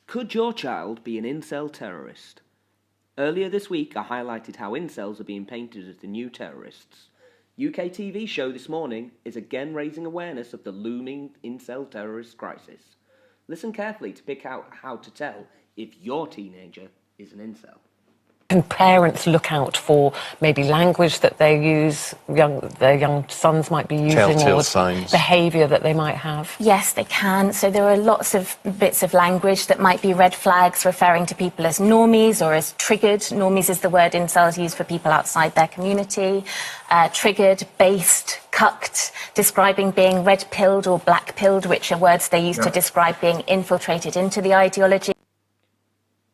Could your child be an incel terrorist? Earlier this week, I highlighted how incels are being painted as the new terrorists. UK TV show this morning is again raising awareness of the looming incel terrorist crisis. Listen carefully to pick out how to tell if your teenager is an incel. Can parents look out for maybe language that they use, their young sons might be using, telltale or signs, behaviour that they might have? Yes, they can. So there are lots of bits of language that might be red flags referring to people as normies or as triggered. Normies is the word incels use for people outside their community. Triggered, based, cucked, describing being red-pilled or black-pilled, which are words they use to describe being infiltrated into the ideology.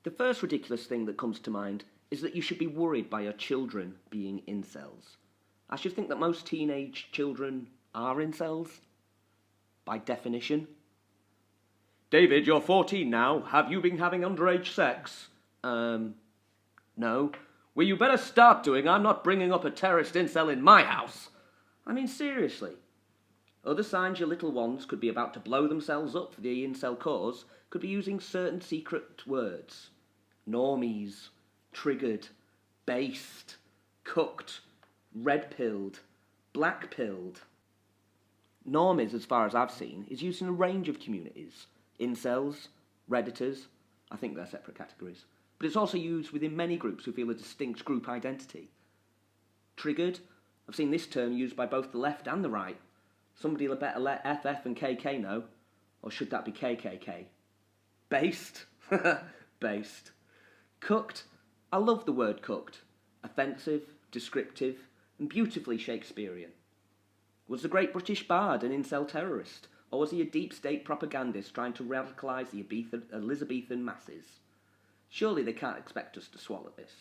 The first ridiculous thing that comes to mind is that you should be worried by your children being incels. I should think that most teenage children are incels, by definition. David, you're 14 now. Have you been having underage sex? No. Well, you better start doing. I'm not bringing up a terrorist incel in my house. I mean, seriously. Other signs your little ones could be about to blow themselves up for the incel cause could be using certain secret words. Normies, triggered, based, cooked, red-pilled, black-pilled. Normies, as far as I've seen, is used in a range of communities. Incels, Redditors, I think they're separate categories. But it's also used within many groups who feel a distinct group identity. Triggered, I've seen this term used by both the left and the right. Somebody better let FF and KK know, or should that be KKK? Based? Based. Cooked, I love the word cooked. Offensive, descriptive, and beautifully Shakespearean. Was the great British bard an incel terrorist, or was he a deep state propagandist trying to radicalise the Elizabethan masses? Surely they can't expect us to swallow this.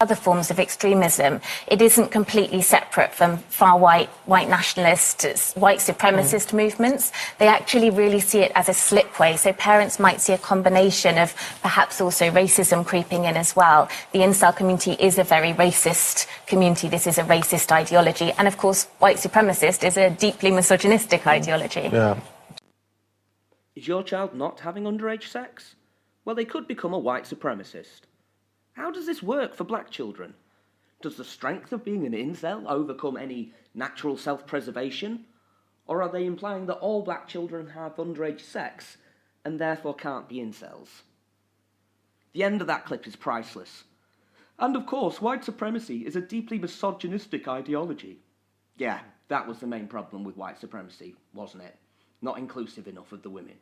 Other forms of extremism, it isn't completely separate from far-right, white nationalist, white supremacist movements. They actually really see it as a slipway. So parents might see a combination of perhaps also racism creeping in as well. The incel community is a very racist community. This is a racist ideology. And of course, white supremacist is a deeply misogynistic ideology. Yeah. Is your child not having underage sex? Well, they could become a white supremacist. How does this work for black children? Does the strength of being an incel overcome any natural self-preservation? Or are they implying that all black children have underage sex and therefore can't be incels? The end of that clip is priceless. And of course, white supremacy is a deeply misogynistic ideology. Yeah, that was the main problem with white supremacy, wasn't it? Not inclusive enough of the women.